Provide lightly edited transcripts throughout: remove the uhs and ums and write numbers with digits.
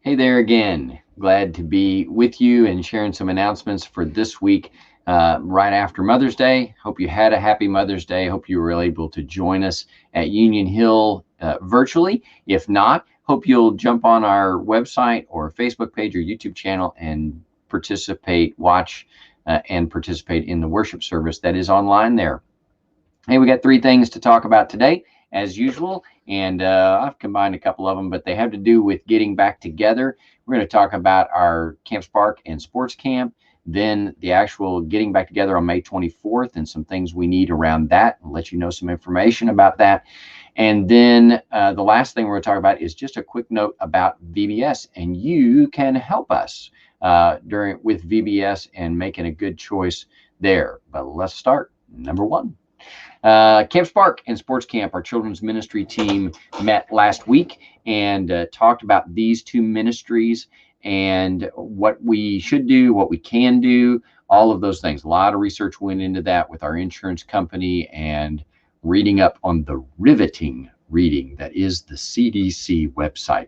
Hey there again. Glad to be with you and sharing some announcements for this week, right after Mother's Day. Hope you had a happy Mother's Day. Hope you were able to join us at Union Hill virtually. If not, hope you'll jump on our website or Facebook page or YouTube channel and participate, watch, and participate in the worship service that is online there. Hey, we got three things to talk about today, as usual, and I've combined a couple of them, but they have to do with getting back together. We're going to talk about our Camp Spark and Sports Camp, then the actual getting back together on May 24th and some things we need around that, and let you know some information about that. And then the last thing we're going to talk about is just a quick note about VBS, and you can help us with VBS and making a good choice there. But let's start. Number one. Camp Spark and Sports Camp, our children's ministry team, met last week and talked about these two ministries and what we should do, what we can do, all of those things. A lot of research went into that with our insurance company and reading up on the riveting reading that is the CDC website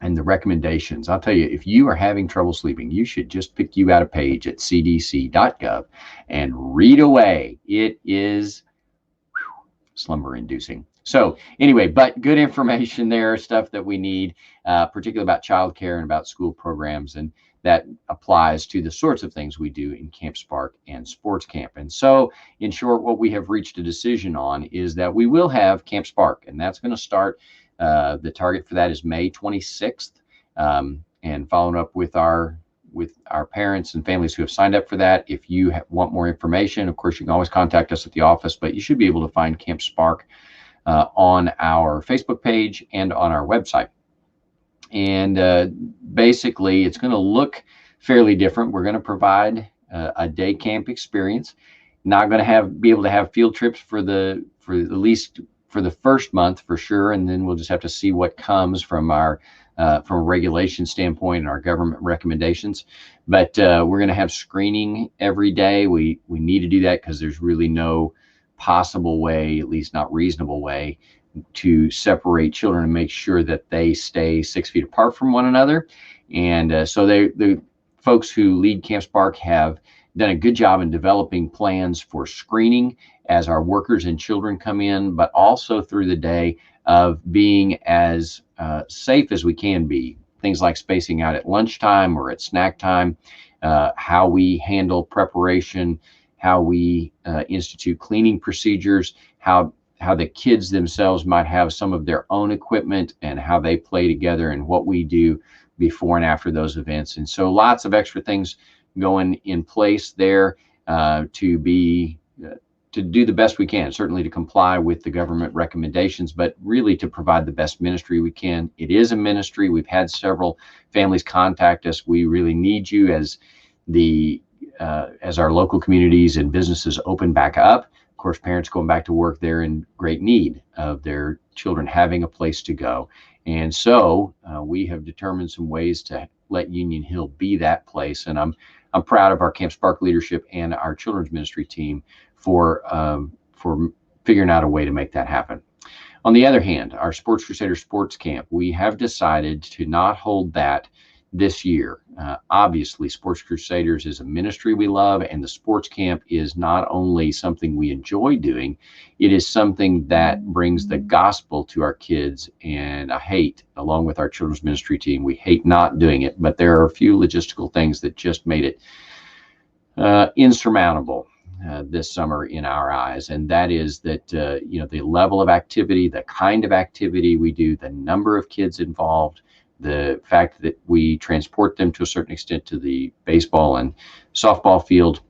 and the recommendations. I'll tell you, if you are having trouble sleeping, you should just pick you out a page at cdc.gov and read away. It is slumber inducing. So anyway, but good information there, stuff that we need, particularly about childcare and about school programs. And that applies to the sorts of things we do in Camp Spark and Sports Camp. And so in short, what we have reached a decision on is that we will have Camp Spark, and that's going to start, the target for that is May 26th. And following up with our parents and families who have signed up for that. If you want more information, of course, you can always contact us at the office, but you should be able to find Camp Spark on our Facebook page and on our website. And basically, it's going to look fairly different. We're going to provide a day camp experience. Not going to be able to have field trips for at least for the first month for sure, and then we'll just have to see what comes from a regulation standpoint and our government recommendations. But we're going to have screening every day. We need to do that because there's really no possible way, at least not reasonable way, to separate children and make sure that they stay 6 feet apart from one another. And so the folks who lead Camp Spark have done a good job in developing plans for screening as our workers and children come in, but also through the day of being as safe as we can be. Things like spacing out at lunchtime or at snack time, how we handle preparation, how we institute cleaning procedures, how the kids themselves might have some of their own equipment and how they play together, and what we do before and after those events. And so lots of extra things going in place there to do the best we can, certainly to comply with the government recommendations, but really to provide the best ministry we can. It is a ministry. We've had several families contact us. We really need you as our local communities and businesses open back up. Of course, parents going back to work, they're in great need of their children having a place to go. And so we have determined some ways to let Union Hill be that place. And I'm proud of our Camp Spark leadership and our children's ministry team for figuring out a way to make that happen. On the other hand, our Sports Crusaders Sports Camp, we have decided to not hold that this year. Obviously, Sports Crusaders is a ministry we love, and the sports camp is not only something we enjoy doing, it is something that brings the gospel to our kids. And along with our children's ministry team, we hate not doing it, but there are a few logistical things that just made it insurmountable this summer in our eyes. And that is that, the level of activity, the kind of activity we do, the number of kids involved, the fact that we transport them to a certain extent to the baseball and softball field,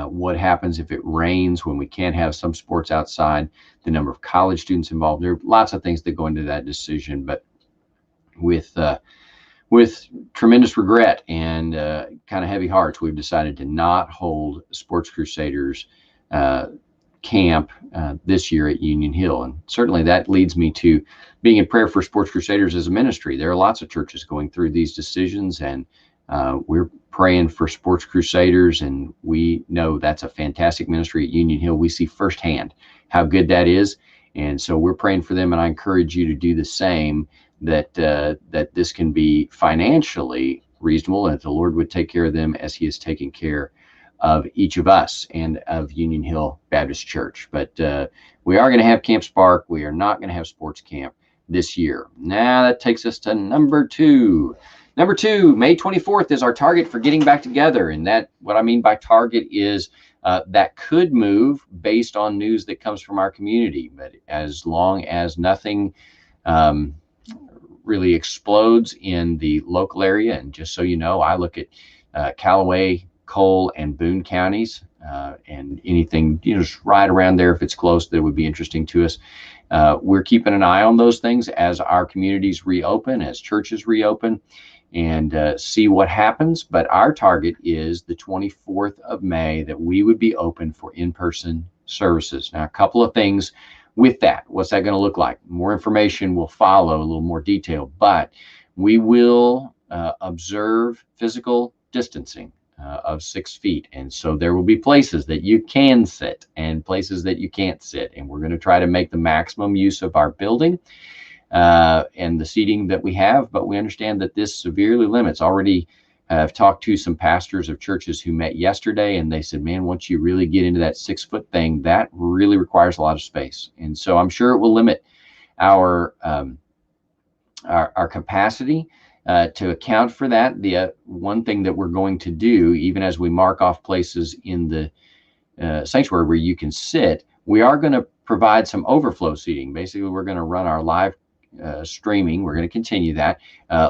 what happens if it rains when we can't have some sports outside, the number of college students involved. There are lots of things that go into that decision, but with tremendous regret and kind of heavy hearts, we've decided to not hold Sports Crusaders camp this year at Union Hill. And certainly that leads me to being in prayer for Sports Crusaders as a ministry. There are lots of churches going through these decisions, and we're praying for Sports Crusaders, and we know that's a fantastic ministry at Union Hill. We see firsthand how good that is. And so we're praying for them, and I encourage you to do the same, that that this can be financially reasonable, and that the Lord would take care of them as He is taking care of each of us and of Union Hill Baptist Church. But we are going to have Camp Spark. We are not going to have sports camp this year. Now that takes us to number two. Number two, May 24th is our target for getting back together. And that, what I mean by target is that could move based on news that comes from our community. But as long as nothing really explodes in the local area, and just so you know, I look at Callaway, Cole, and Boone counties, and anything, you know, just right around there if it's close that would be interesting to us. We're keeping an eye on those things as our communities reopen, as churches reopen, and see what happens. But our target is the 24th of May, that we would be open for in-person services. Now, a couple of things with that. What's that going to look like? More information will follow, a little more detail, but we will observe physical distancing of 6 feet. And so there will be places that you can sit and places that you can't sit. And we're going to try to make the maximum use of our building and the seating that we have. But we understand that this severely limits. Already I've talked to some pastors of churches who met yesterday, and they said, man, once you really get into that 6 foot thing, that really requires a lot of space. And so I'm sure it will limit our capacity. To account for that, the one thing that we're going to do, even as we mark off places in the sanctuary where you can sit, we are going to provide some overflow seating. Basically, we're going to run our live streaming. We're going to continue that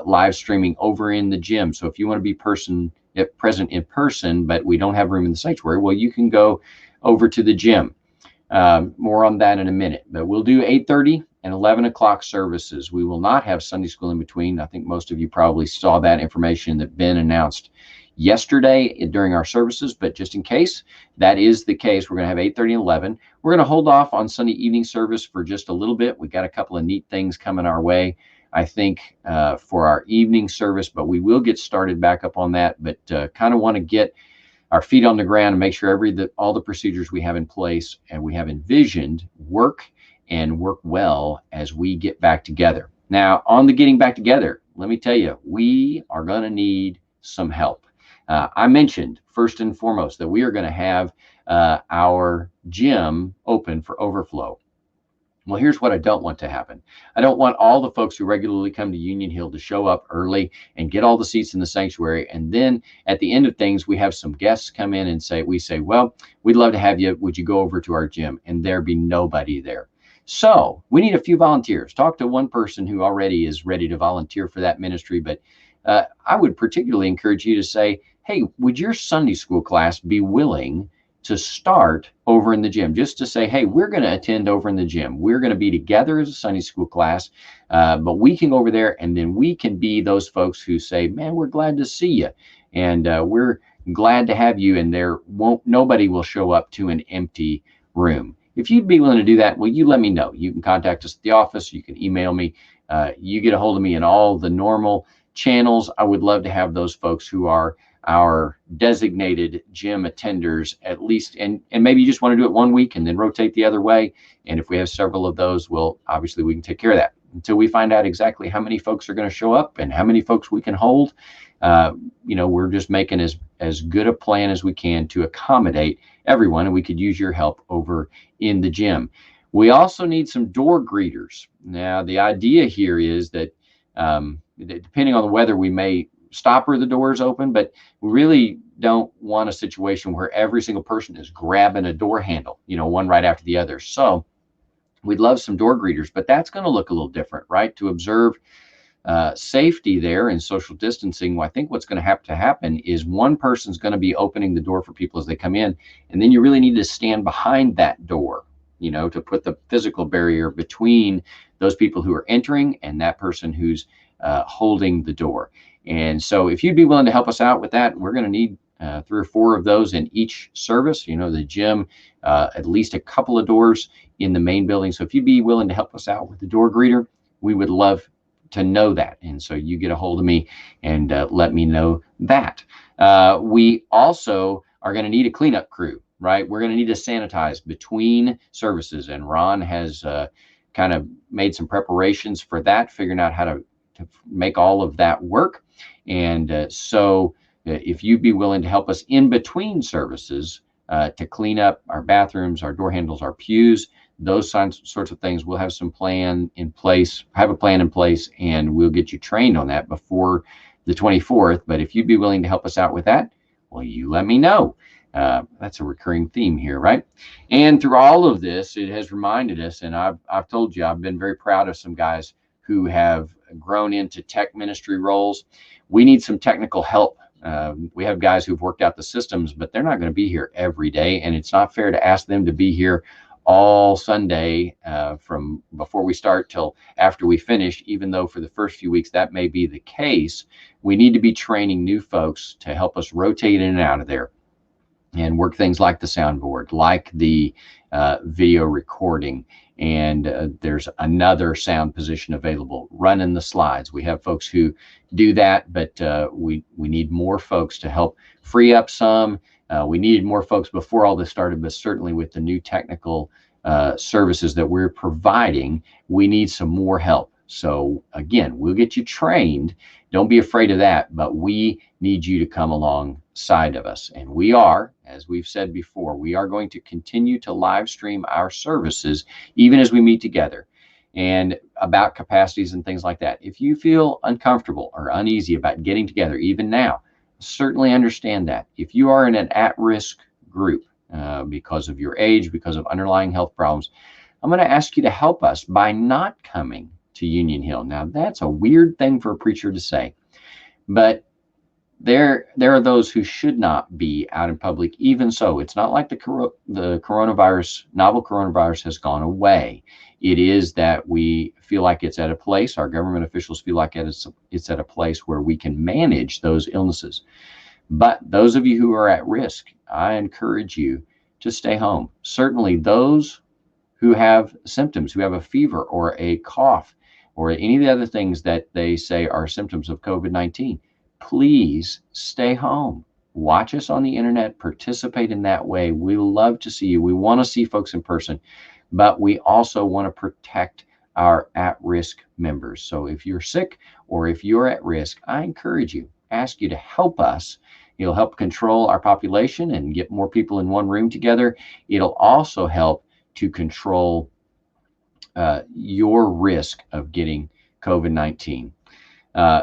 live streaming over in the gym. So if you want to be present in person, but we don't have room in the sanctuary, well, you can go over to the gym. More on that in a minute, but we'll do 8:30 and 11 o'clock services. We will not have Sunday school in between. I think most of you probably saw that information that Ben announced yesterday during our services, but just in case that is the case, we're going to have 8:30 and 11. We're going to hold off on Sunday evening service for just a little bit. We got a couple of neat things coming our way, I think, for our evening service, but we will get started back up on that. But kind of want to get our feet on the ground and make sure all the procedures we have in place and we have envisioned work well as we get back together. Now, on the getting back together, let me tell you, we are going to need some help. I mentioned first and foremost that we are going to have our gym open for overflow. Well, here's what I don't want to happen. I don't want all the folks who regularly come to Union Hill to show up early and get all the seats in the sanctuary. And then at the end of things, we have some guests come in and say, well, we'd love to have you. Would you go over to our gym? And there be nobody there. So we need a few volunteers. Talk to one person who already is ready to volunteer for that ministry. But I would particularly encourage you to say, hey, would your Sunday school class be willing to start over in the gym? Just to say, hey, we're going to attend over in the gym. We're going to be together as a Sunday school class, but we can go over there, and then we can be those folks who say, man, we're glad to see you, and we're glad to have you, and nobody will show up to an empty room. If you'd be willing to do that, well, you let me know. You can contact us at the office. You can email me. You get a hold of me in all the normal channels. I would love to have those folks who are our designated gym attenders at least, and maybe you just want to do it 1 week and then rotate the other way. And if we have several of those, well, obviously we can take care of that until we find out exactly how many folks are going to show up and how many folks we can hold. We're just making as good a plan as we can to accommodate everyone, and we could use your help over in the gym. We also need some door greeters. Now, the idea here is that depending on the weather, we may stop where the door is open, but we really don't want a situation where every single person is grabbing a door handle, one right after the other. So we'd love some door greeters, but that's going to look a little different, right? To observe safety there and social distancing, well, I think what's going to have to happen is one person's going to be opening the door for people as they come in, and then you really need to stand behind that door, to put the physical barrier between those people who are entering and that person who's holding the door. And so if you'd be willing to help us out with that, we're going to need 3 or 4 of those in each service. The gym, at least a couple of doors in the main building. So if you'd be willing to help us out with the door greeter, we would love to know that. And so you get a hold of me and let me know that. We also are going to need a cleanup crew, right? We're going to need to sanitize between services. And Ron has kind kind of made some preparations for that, figuring out how to make all of that work. And so if you'd be willing to help us in between services to clean up our bathrooms, our door handles, our pews, those sorts of things, we'll have some plan in place, and we'll get you trained on that before the 24th. But if you'd be willing to help us out with that, well, you let me know. That's a recurring theme here, right? And through all of this, it has reminded us, and I've told you, I've been very proud of some guys who have grown into tech ministry roles. We need some technical help. We have guys who've worked out the systems, but they're not going to be here every day, and it's not fair to ask them to be here all Sunday from before we start till after we finish, even though for the first few weeks that may be the case. We need to be training new folks to help us rotate in and out of there and work things like the soundboard, like the video recording, and there's another sound position available, running the slides. We have folks who do that, but we need more folks to help free up some. We needed more folks before all this started, but certainly with the new technical services that we're providing, we need some more help. So again, we'll get you trained. Don't be afraid of that, but we need you to come alongside of us. And we are, as we've said before, we are going to continue to live stream our services even as we meet together, and about capacities and things like that. If you feel uncomfortable or uneasy about getting together, even now, certainly understand that. If you are in an at-risk group because of your age, because of underlying health problems, I'm going to ask you to help us by not coming to Union Hill. Now, that's a weird thing for a preacher to say, but there are those who should not be out in public. Even so, it's not like the coronavirus, novel coronavirus, has gone away. It is that we feel like it's at a place, our government officials feel like it's at a place where we can manage those illnesses. But those of you who are at risk, I encourage you to stay home. Certainly those who have symptoms, who have a fever or a cough or any of the other things that they say are symptoms of COVID-19, please stay home. Watch us on the internet, participate in that way. We love to see you. We want to see folks in person, but we also want to protect our at-risk members. So if you're sick or if you're at risk, I encourage you, ask you to help us. It'll help control our population and get more people in one room together. It'll also help to control your risk of getting COVID-19.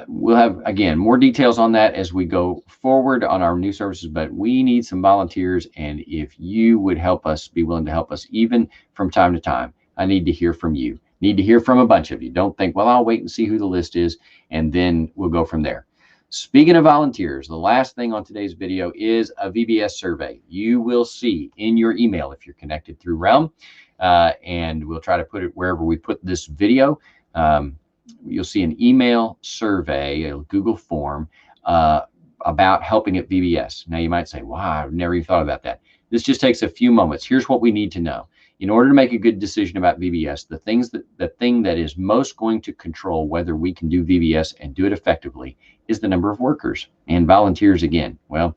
We'll have, again, more details on that as we go forward on our new services, but we need some volunteers. And if you would help us, be willing to help us, even from time to time, I need to hear from you. Need to hear from a bunch of you. Don't think, well, I'll wait and see who the list is, and then we'll go from there. Speaking of volunteers, the last thing on today's video is a VBS survey. You will see in your email if you're connected through Realm, and we'll try to put it wherever we put this video. You'll see an email survey, a Google form about helping at VBS. Now you might say, wow, I've never even thought about that. This just takes a few moments. Here's what we need to know. In order to make a good decision about VBS, the thing that is most going to control whether we can do VBS and do it effectively is the number of workers and volunteers again. Well,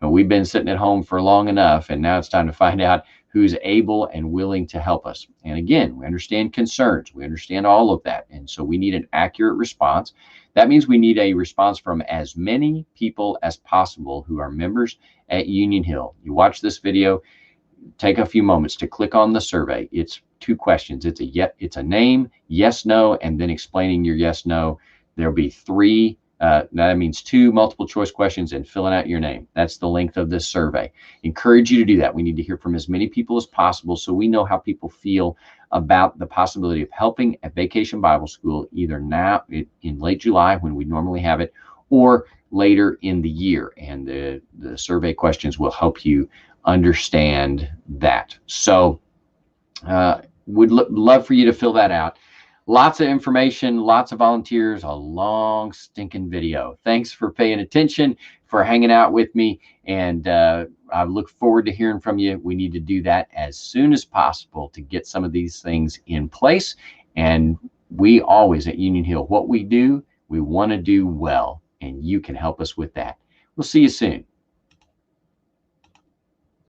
we've been sitting at home for long enough, and now it's time to find out who's able and willing to help us. And again, we understand concerns. We understand all of that. And so we need an accurate response. That means we need a response from as many people as possible who are members at Union Hill. You watch this video, take a few moments to click on the survey. It's 2 questions. It's a name, yes, no, and then explaining your yes, no. There'll be 3. That means 2 multiple choice questions and filling out your name. That's the length of this survey. Encourage you to do that. We need to hear from as many people as possible so we know how people feel about the possibility of helping at Vacation Bible School, either now in late July when we normally have it, or later in the year. And the survey questions will help you understand that. So would love for you to fill that out. Lots of information, lots of volunteers, a long stinking video. Thanks for paying attention, for hanging out with me, and I look forward to hearing from you. We need to do that as soon as possible to get some of these things in place. And we always at Union Hill, what we do, we want to do well, and you can help us with that. We'll see you soon.